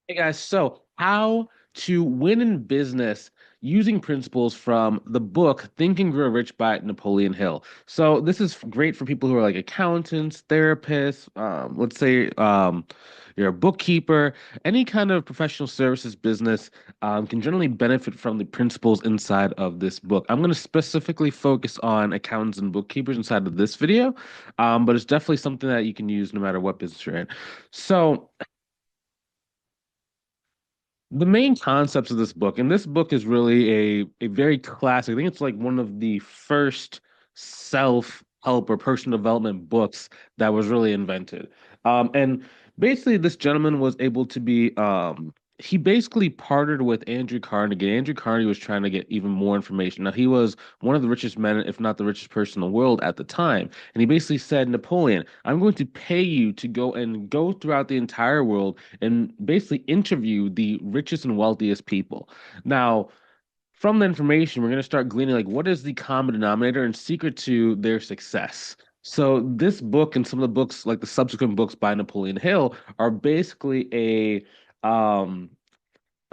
Hey guys, so how to win in business using principles from the book Think and Grow Rich by Napoleon Hill. So this is great for people who are like accountants, therapists, let's say you're a bookkeeper, any kind of professional services business can generally benefit from the principles inside of this book. I'm going to specifically focus on accountants and bookkeepers inside of this video, but it's definitely something that you can use no matter what business you're in. So the main concepts of this book, and this book is really a very classic. I think it's like one of the first self-help or personal development books that was really invented. And basically, this gentleman was able to be he basically partnered with Andrew Carnegie. Andrew Carnegie was trying to get even more information. Now, he was one of the richest men, if not the richest person in the world at the time. And he basically said, Napoleon, I'm going to pay you to go throughout the entire world and basically interview the richest and wealthiest people. Now, from the information, we're going to start gleaning like what is the common denominator and secret to their success. So this book and some of the books, like the subsequent books by Napoleon Hill, are basically a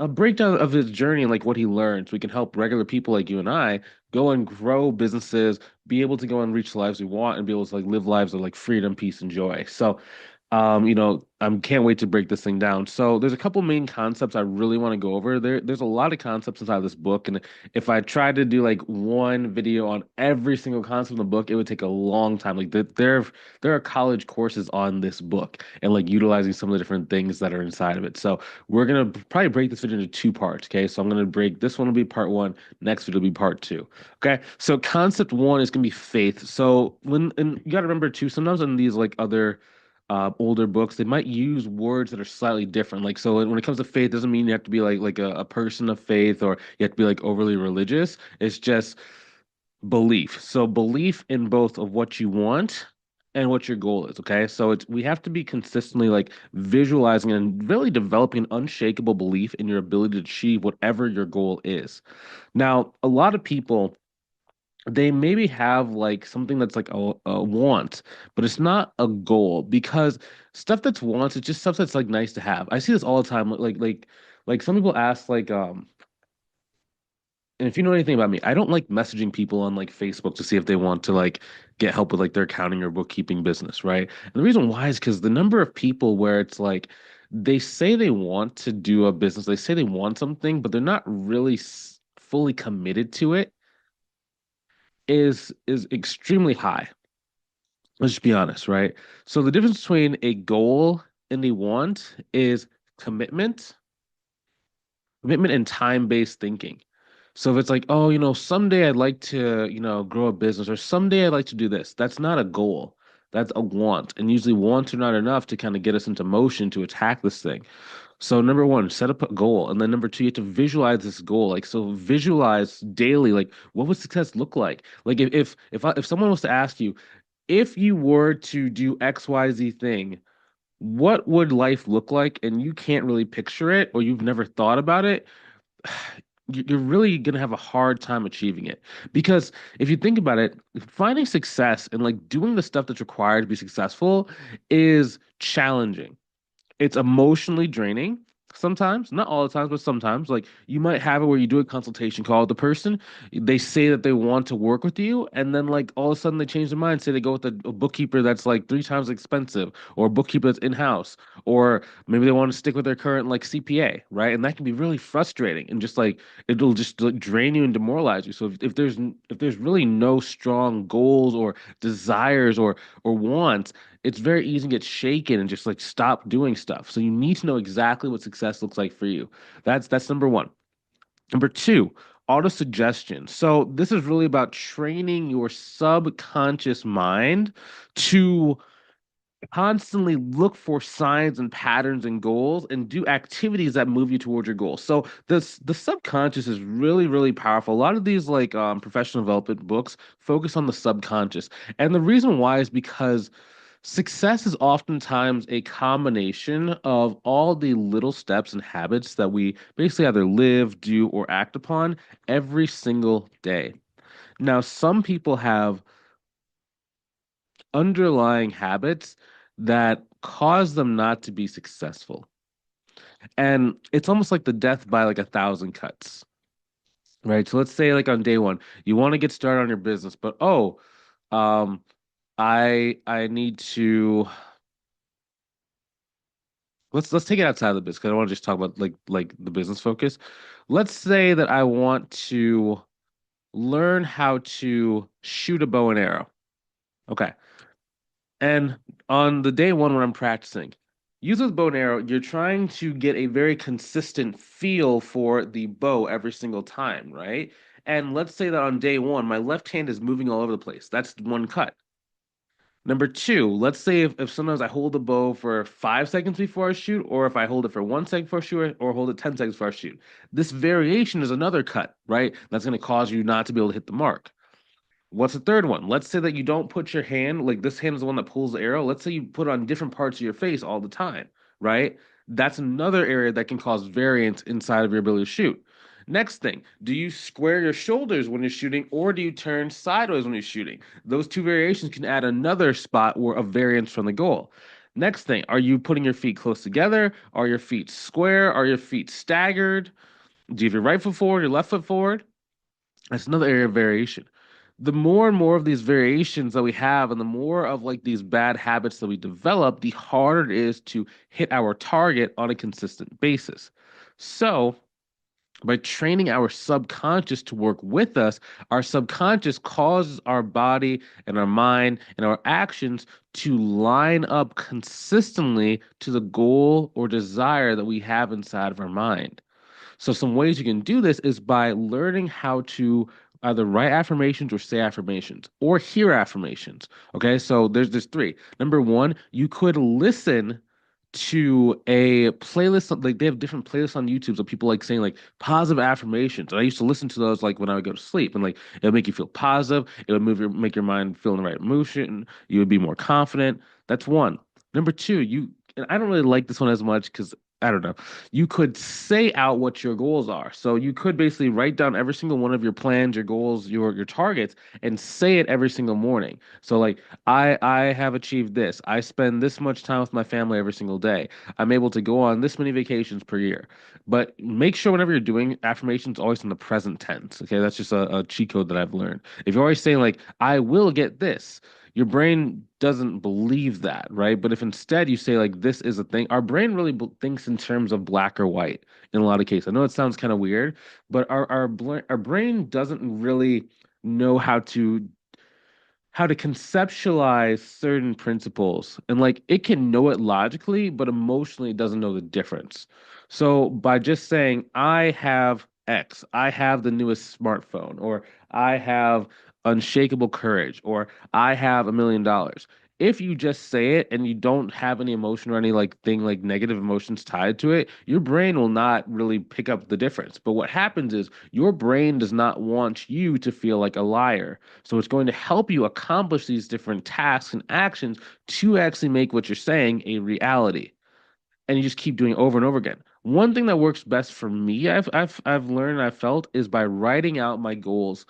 breakdown of his journey and like what he learned so we can help regular people like you and I go and grow businesses, be able to go and reach the lives we want and be able to like live lives of like freedom, peace, and joy. So I can't wait to break this thing down. So there's a couple main concepts I really want to go over. There's a lot of concepts inside this book, and if I tried to do like one video on every single concept in the book, it would take a long time. Like there are college courses on this book and like utilizing some of the different things that are inside of it. So we're gonna probably break this video into two parts. Okay, so I'm gonna break this one will be part one, next video will be part two. Okay, so concept one is gonna be faith. So and you gotta remember too, sometimes in these like other older books, they might use words that are slightly different. Like, so when it comes to faith, doesn't mean you have to be like a person of faith or you have to be like overly religious. It's just belief. So belief in both of what you want and what your goal is. Okay. So it's we have to be consistently like visualizing and really developing an unshakable belief in your ability to achieve whatever your goal is. Now, a lot of people they maybe have like something that's like a want, but it's not a goal because stuff that's wants, it's just stuff that's like nice to have. I see this all the time. Like some people ask and if you know anything about me, I don't like messaging people on like Facebook to see if they want to like get help with like their accounting or bookkeeping business, right? And the reason why is because the number of people where it's like they say they want to do a business, they say they want something, but they're not really fully committed to it is extremely high. Let's just be honest, right? So the difference between a goal and a want is commitment, commitment and time-based thinking. So if it's like, oh, someday I'd like to, grow a business or someday I'd like to do this, that's not a goal. That's a want. And usually wants are not enough to kind of get us into motion to attack this thing. So number one, set up a goal. And then number two, you have to visualize this goal. Like so visualize daily, like what would success look like? Like if someone was to ask you, if you were to do XYZ thing, what would life look like? And you can't really picture it or you've never thought about it, you're really gonna have a hard time achieving it. Because if you think about it, finding success and like doing the stuff that's required to be successful is challenging. It's emotionally draining sometimes, not all the times, but sometimes. Like you might have it where you do a consultation call with the person, they say that they want to work with you, and then like all of a sudden they change their mind, say they go with a bookkeeper that's like three times expensive, or a bookkeeper that's in-house, or maybe they want to stick with their current like CPA, right? And that can be really frustrating and just like it'll just like drain you and demoralize you. So if there's really no strong goals or desires or wants, it's very easy to get shaken and just like stop doing stuff. So you need to know exactly what success looks like for you. That's number one. Number two, auto suggestion. So this is really about training your subconscious mind to constantly look for signs and patterns and goals and do activities that move you towards your goals. So the subconscious is really, really powerful. A lot of these like professional development books focus on the subconscious. And the reason why is because success is oftentimes a combination of all the little steps and habits that we basically either live, do, or act upon every single day. Now, some people have underlying habits that cause them not to be successful. And it's almost like the death by like 1,000 cuts, right? So let's say like on day one, you want to get started on your business, but um, I need to let's take it outside of the business because I want to just talk about like the business focus. Let's say that I want to learn how to shoot a bow and arrow. Okay. And on the day one when I'm practicing, use with bow and arrow, you're trying to get a very consistent feel for the bow every single time, right? And let's say that on day one, my left hand is moving all over the place. That's one cut. Number two, let's say if sometimes I hold the bow for 5 seconds before I shoot, or if I hold it for 1 second before I shoot, or hold it 10 seconds before I shoot. This variation is another cut, right? That's going to cause you not to be able to hit the mark. What's the third one? Let's say that you don't put your hand, like this hand is the one that pulls the arrow. Let's say you put it on different parts of your face all the time, right? That's another area that can cause variance inside of your ability to shoot. Next thing, do you square your shoulders when you're shooting or do you turn sideways when you're shooting? Those two variations can add another spot where a variance from the goal. Next thing, are you putting your feet close together? Are your feet square? Are your feet staggered? Do you have your right foot forward, your left foot forward? That's another area of variation. The more and more of these variations that we have, and the more of like these bad habits that we develop, the harder it is to hit our target on a consistent basis. So, by training our subconscious to work with us, our subconscious causes our body and our mind and our actions to line up consistently to the goal or desire that we have inside of our mind. So some ways you can do this is by learning how to either write affirmations or say affirmations or hear affirmations. Okay, so there's three. Number one, you could listen to a playlist like they have different playlists on YouTube of people like saying like positive affirmations. And I used to listen to those like when I would go to sleep and like it would make you feel positive. It would make your mind feel in the right emotion. You would be more confident. That's one. Number two, you and I don't really like this one as much because I don't know. You could say out what your goals are. So you could basically write down every single one of your plans, your goals, your targets, and say it every single morning. So like I have achieved this. I spend this much time with my family every single day. I'm able to go on this many vacations per year. But make sure whenever you're doing affirmations, always in the present tense. Okay, that's just a cheat code that I've learned. If you're always saying like I will get this, your brain doesn't believe that, right? But if instead you say like this is a thing, our brain really thinks in terms of black or white in a lot of cases. I know it sounds kind of weird, but our brain doesn't really know how to conceptualize certain principles. And like it can know it logically, but emotionally it doesn't know the difference. So by just saying, I have X, I have the newest smartphone, or I have unshakable courage, or I have $1 million. If you just say it and you don't have any emotion or any like thing like negative emotions tied to it, your brain will not really pick up the difference. But what happens is your brain does not want you to feel like a liar. So it's going to help you accomplish these different tasks and actions to actually make what you're saying a reality. And you just keep doing it over and over again. One thing that works best for me, I've learned, I've felt, is by writing out my goals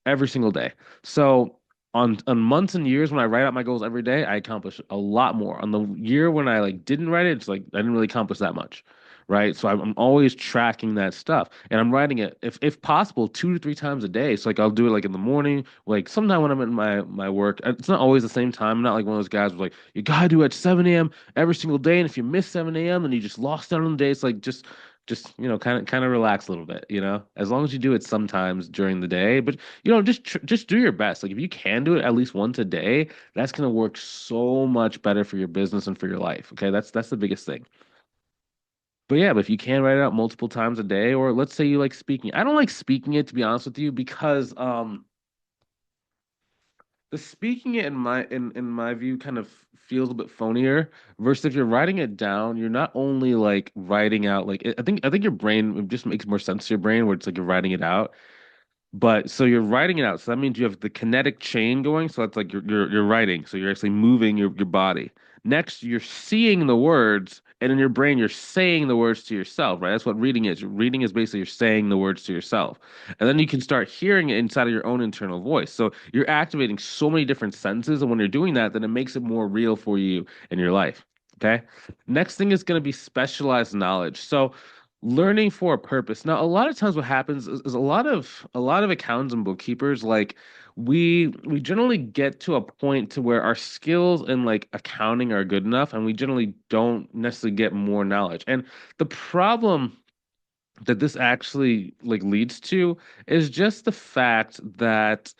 every single day. So on months and years when I write out my goals every day, I accomplish a lot more. On the year when I like didn't write it, it's like I didn't really accomplish that much. Right. So I'm always tracking that stuff and I'm writing it if possible 2 to 3 times a day. So like I'll do it like in the morning, like sometime when I'm in my work. It's not always the same time. I'm not like one of those guys who's like, you gotta do it at 7 a.m. every single day. And if you miss 7 a.m., then you just lost out on the day. It's like just kind of relax a little bit, as long as you do it sometimes during the day, but just do your best. Like if you can do it at least once a day, that's going to work so much better for your business and for your life. Okay, that's the biggest thing. But yeah, but if you can write it out multiple times a day, or let's say you like speaking, I don't like speaking it to be honest with you because the speaking it in my view kind of feels a bit phonier versus if you're writing it down, you're not only like writing out like I think your brain it just makes more sense to your brain where it's like you're writing it out. But so you're writing it out. So that means you have the kinetic chain going. So that's like you're writing. So you're actually moving your body. Next, you're seeing the words, and in your brain, you're saying the words to yourself, right? That's what reading is. Reading is basically you're saying the words to yourself. And then you can start hearing it inside of your own internal voice. So you're activating so many different senses, and when you're doing that, then it makes it more real for you in your life. Okay. Next thing is going to be specialized knowledge. So learning for a purpose. Now, a lot of times what happens is a lot of accountants and bookkeepers, like we generally get to a point to where our skills in like accounting are good enough and we generally don't necessarily get more knowledge. And the problem that this actually like leads to is just the fact that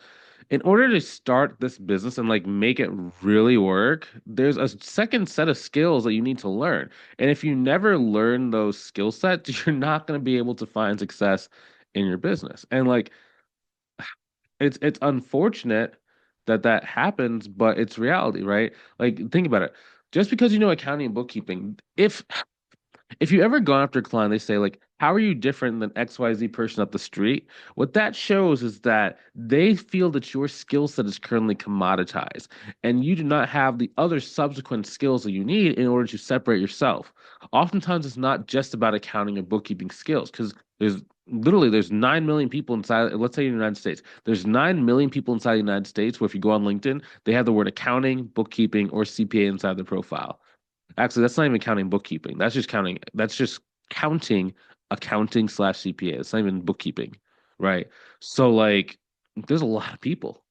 in order to start this business and like make it really work, there's a second set of skills that you need to learn. And if you never learn those skill sets, you're not going to be able to find success in your business. And like it's unfortunate that that happens, but it's reality, right? Like think about it. Just because you know accounting and bookkeeping, if you ever gone after a client, they say like, "How are you different than XYZ person up the street?" What that shows is that they feel that your skill set is currently commoditized, and you do not have the other subsequent skills that you need in order to separate yourself. Oftentimes, it's not just about accounting or bookkeeping skills, because there's 9 million people inside. Let's say in the United States, there's 9 million people inside the United States. Where if you go on LinkedIn, they have the word accounting, bookkeeping, or CPA inside their profile. Actually, that's not even counting bookkeeping. That's just counting. That's just counting accounting slash CPA. It's not even bookkeeping, right? So like, there's a lot of people.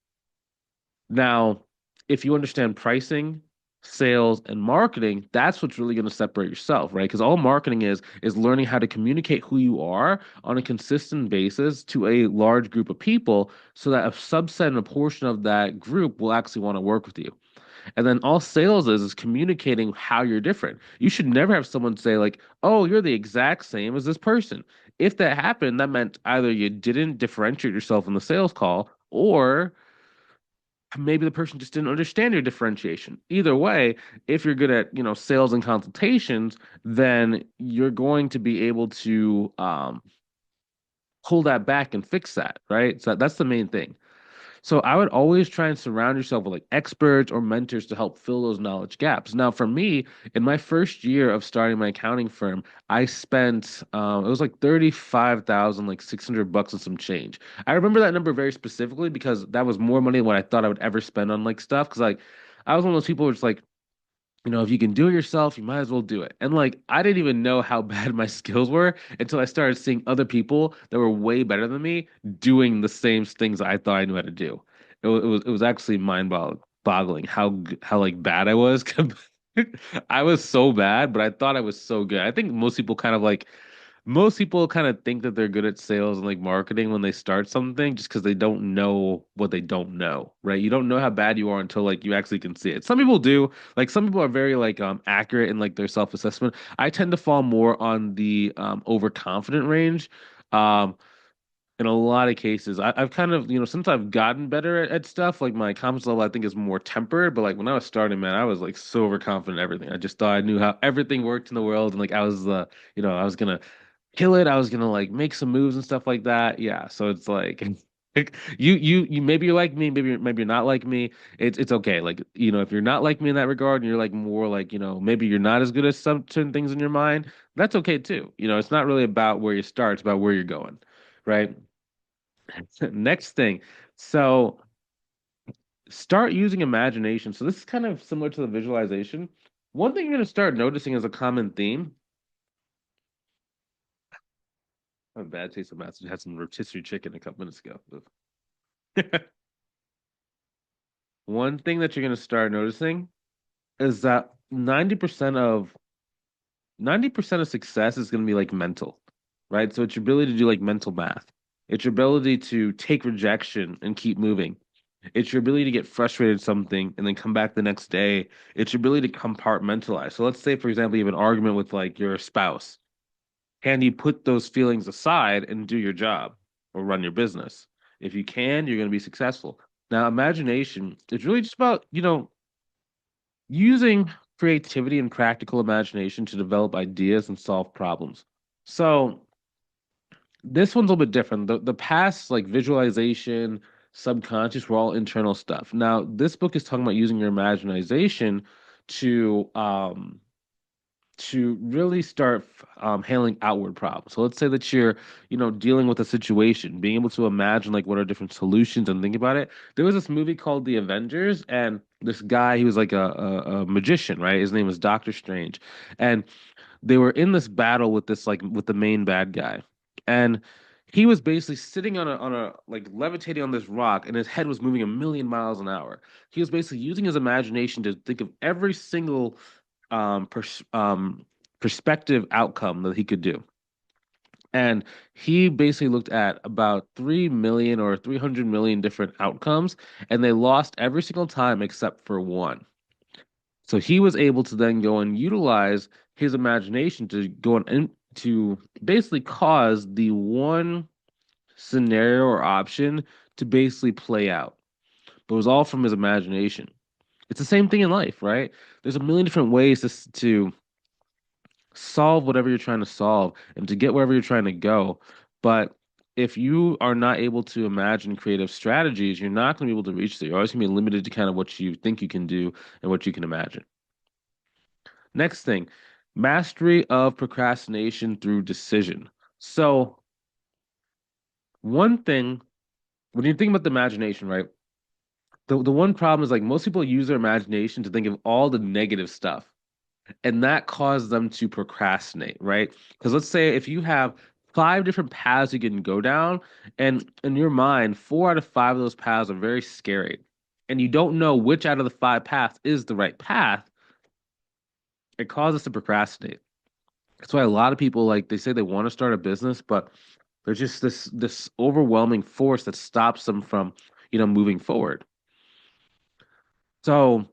Now, if you understand pricing, sales, and marketing, that's what's really going to separate yourself, right? Because all marketing is learning how to communicate who you are on a consistent basis to a large group of people, so that a subset and a portion of that group will actually want to work with you. And then all sales is communicating how you're different. You should never have someone say like, "Oh, you're the exact same as this person." If that happened, that meant either you didn't differentiate yourself in the sales call, or maybe the person just didn't understand your differentiation. Either way, if you're good at, sales and consultations, then you're going to be able to pull that back and fix that, right? So that's the main thing. So I would always try and surround yourself with like experts or mentors to help fill those knowledge gaps. Now, for me, in my first year of starting my accounting firm, I spent it was like 35,000, like $600 and some change. I remember that number very specifically because that was more money than what I thought I would ever spend on like stuff. Because like I was one of those people who's like, if you can do it yourself, you might as well do it. And like, I didn't even know how bad my skills were until I started seeing other people that were way better than me doing the same things I thought I knew how to do. It was actually mind-boggling how like bad I was. I was so bad, but I thought I was so good. I think most people kind of think that they're good at sales and like marketing when they start something just because they don't know what they don't know, right? You don't know how bad you are until like you actually can see it. Some people do. Like some people are very like accurate in like their self-assessment. I tend to fall more on the overconfident range. Um in a lot of cases, I've kind of, since I've gotten better at stuff, like my confidence level, I think is more tempered. But like when I was starting, man, I was like so overconfident in everything. I just thought I knew how everything worked in the world, and like I was I was gonna kill it. I was gonna like make some moves and stuff like that. Yeah. So it's like you maybe you're like me, maybe you're not like me. It's okay. Like, if you're not like me in that regard and you're like more like, maybe you're not as good as some certain things in your mind, that's okay too. It's not really about where you start, it's about where you're going. Right. Next thing. So start using imagination. So this is kind of similar to the visualization. One thing you're gonna start noticing as a common theme. I have a bad taste of mouth. I had some rotisserie chicken a couple minutes ago. One thing that you're going to start noticing is that 90% of success is going to be like mental, right? So it's your ability to do like mental math. It's your ability to take rejection and keep moving. It's your ability to get frustrated at something and then come back the next day. It's your ability to compartmentalize. So let's say, for example, you have an argument with like your spouse. Can you put those feelings aside and do your job or run your business? If you can, you're going to be successful. Now, imagination, it's really just about, using creativity and practical imagination to develop ideas and solve problems. So, this one's a little bit different. The past, like visualization, subconscious, were all internal stuff. Now, this book is talking about using your imagination to to really start handling outward problems. So let's say that you're, dealing with a situation, being able to imagine like what are different solutions and think about it. There was this movie called The Avengers, and this guy, he was like a magician, right? His name was Doctor Strange, and they were in this battle with this like with the main bad guy, and he was basically sitting on a like levitating on this rock, and his head was moving a million miles an hour. He was basically using his imagination to think of every single perspective outcome that he could do. And he basically looked at about 3 million or 300 million different outcomes, and they lost every single time except for one. So he was able to then go and utilize his imagination to go and to basically cause the one scenario or option to basically play out. But it was all from his imagination. It's the same thing in life, right? There's a million different ways to solve whatever you're trying to solve and to get wherever you're trying to go. But if you are not able to imagine creative strategies, you're not going to be able to reach there. You're always going to be limited to kind of what you think you can do and what you can imagine. Next thing, mastery of procrastination through decision. So, one thing, when you think about the imagination, right? The one problem is like most people use their imagination to think of all the negative stuff, and that causes them to procrastinate, right? Because let's say if you have five different paths you can go down, and in your mind, four out of five of those paths are very scary, and you don't know which out of the five paths is the right path, it causes us to procrastinate. That's why a lot of people like they say they want to start a business, but there's just this overwhelming force that stops them from, moving forward. So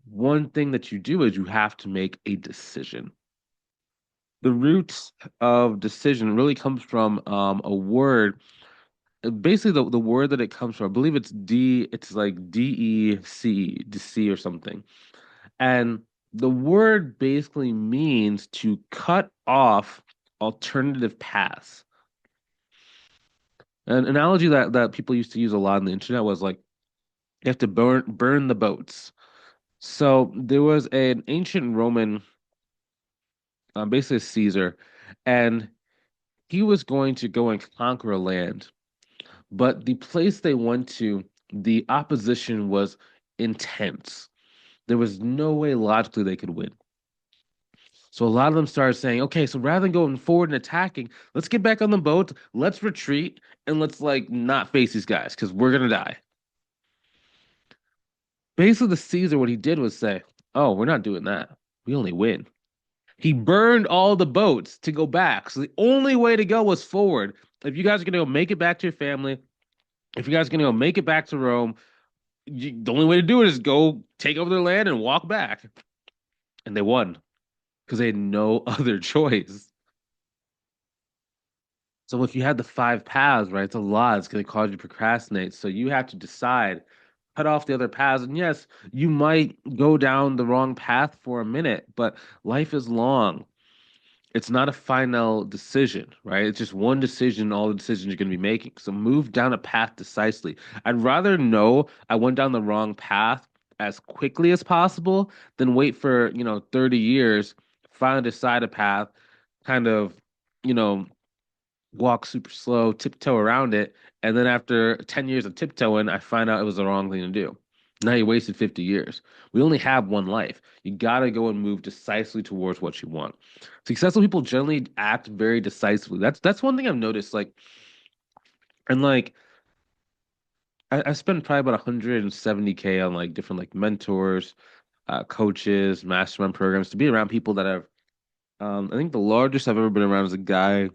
one thing that you do is you have to make a decision. The root of decision really comes from a word. Basically, the word that it comes from, I believe it's like DEC, DC or something. And the word basically means to cut off alternative paths. An analogy that people used to use a lot on the internet was like you have to burn the boats. So there was an ancient Roman, basically a Caesar, and he was going to go and conquer a land. But the place they went to, the opposition was intense. There was no way logically they could win. So a lot of them started saying, okay, so rather than going forward and attacking, let's get back on the boat, let's retreat, and let's like not face these guys because we're gonna die. Basically, the Caesar, what he did was say, oh, we're not doing that. We only win. He burned all the boats to go back. So the only way to go was forward. If you guys are gonna go make it back to your family, if you guys are gonna go make it back to Rome, the only way to do it is go take over their land and walk back. And they won because they had no other choice. So if you had the five paths, right, it's a lot. It's going to cause you to procrastinate. So you have to decide, cut off the other paths. And yes, you might go down the wrong path for a minute, but life is long. It's not a final decision, right? It's just one decision, all the decisions you're going to be making. So move down a path decisively. I'd rather know I went down the wrong path as quickly as possible than wait for, 30 years, finally decide a path, kind of, you know, walk super slow, tiptoe around it, and then after 10 years of tiptoeing, I find out it was the wrong thing to do. Now you wasted 50 years. We only have one life. You gotta go and move decisively towards what you want. Successful people generally act very decisively. That's one thing I've noticed. And like I spent probably about 170K on like different like mentors, coaches, mastermind programs to be around people that have I think the largest I've ever been around is a guy.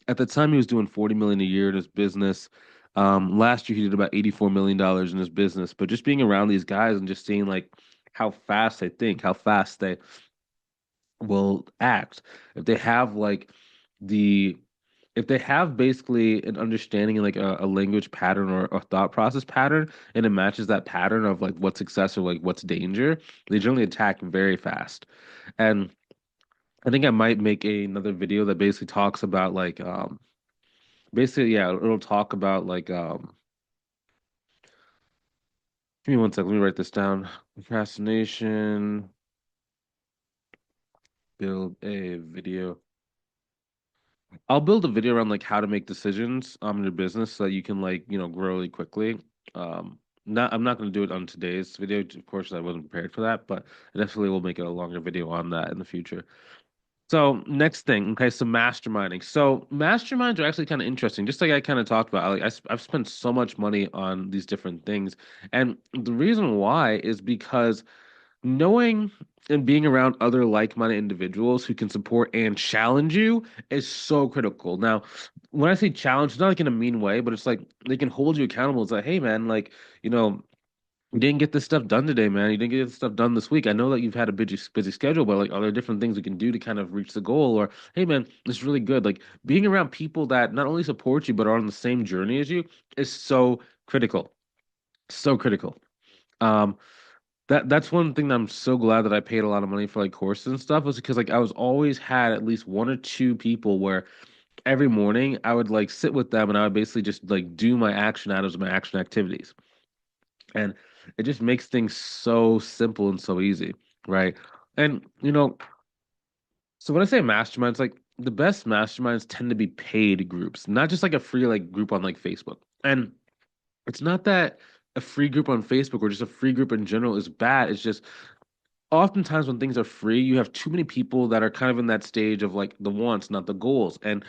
At the time, he was doing 40 million a year in his business. Last year, he did about $84 million in his business. But just being around these guys and just seeing like how fast they think, how fast they will act, if they have like the if they have basically an understanding and like a language pattern or a thought process pattern and it matches that pattern of like what's success or like what's danger, they generally attack very fast. And I think I might make another video that basically talks about like basically, yeah, it'll talk about like give me one second, let me write this down. Procrastination Build a video. I'll build a video around like how to make decisions in your business so that you can like, grow really quickly. Not I'm not going to do it on today's video, of course, I wasn't prepared for that, but I definitely will make a longer video on that in the future. So next thing, okay, so masterminding. So masterminds are actually kind of interesting. Just like I kind of talked about, I've spent so much money on these different things, and the reason why is because knowing and being around other like-minded individuals who can support and challenge you is so critical. Now, when I say challenge, it's not like in a mean way, but it's like they can hold you accountable. It's like, hey man, like, you didn't get this stuff done today, man. You didn't get this stuff done this week. I know that you've had a busy schedule, but like, are there different things we can do to kind of reach the goal? Or, hey, man, it's really good. Like being around people that not only support you but are on the same journey as you is so critical. So critical. Um, that's one thing that I'm so glad that I paid a lot of money for like courses and stuff was because like I was always had at least one or two people where every morning I would like sit with them and I would basically just like do my action items, my action activities. And it just makes things so simple and so easy, right? And so when I say masterminds, like the best masterminds tend to be paid groups, not just like a free like group on like Facebook. And it's not that a free group on Facebook or just a free group in general is bad. It's just oftentimes when things are free, you have too many people that are kind of in that stage of like the wants, not the goals. And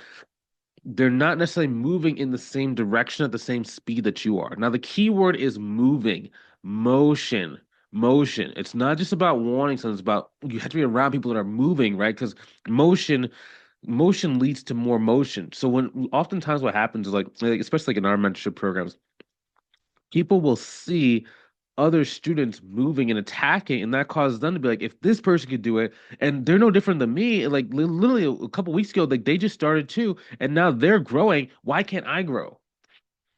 they're not necessarily moving in the same direction at the same speed that you are. Now, the key word is moving, motion, motion. It's not just about wanting something, it's about you have to be around people that are moving, right? Because motion motion leads to more motion. So when oftentimes what happens is like especially like in our mentorship programs, people will see other students moving and attacking, and that causes them to be like, if this person could do it, and they're no different than me, like literally a couple weeks ago, like they just started too, and now they're growing. Why can't I grow?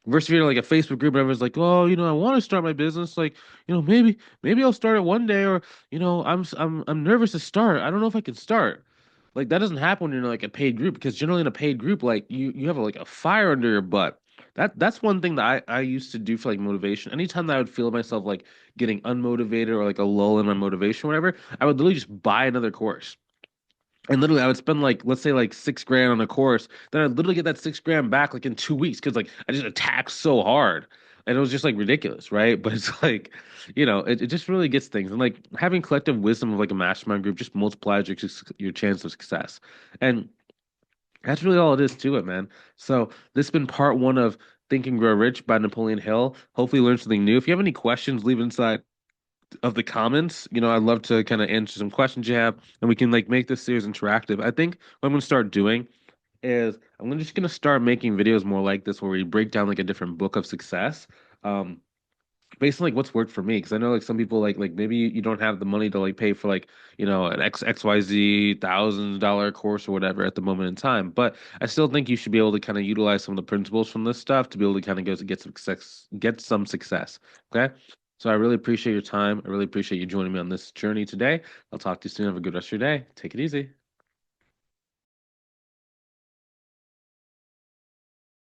Versus if you're like a Facebook group and everyone's like, oh, I want to start my business. Like, maybe I'll start it one day, or I'm nervous to start. I don't know if I can start. Like that doesn't happen when you're in like a paid group because generally in a paid group, like you have like a fire under your butt. That's one thing that I used to do for like motivation. Anytime that I would feel myself like getting unmotivated or like a lull in my motivation, or whatever, I would literally just buy another course. And literally, I would spend like, let's say, like 6 grand on a course. Then I'd literally get that 6 grand back like in 2 weeks because like I just attacked so hard, and it was just like ridiculous, right? But it's like, it just really gets things. And like having collective wisdom of like a mastermind group just multiplies your chance of success. And that's really all it is to it, man. So this has been part one of Think and Grow Rich by Napoleon Hill. Hopefully, you learned something new. If you have any questions, leave it inside of the comments. I'd love to kind of answer some questions you have, and we can like make this series interactive. I think what I'm gonna start doing is just gonna start making videos more like this, where we break down like a different book of success. Um, Based on like what's worked for me, because I know like some people like maybe you don't have the money to like pay for like an XYZ $1,000 course or whatever at the moment in time, but I still think you should be able to kind of utilize some of the principles from this stuff to be able to kind of go to get some success. Okay, so I really appreciate your time. I really appreciate you joining me on this journey today. I'll talk to you soon. Have a good rest of your day. Take it easy.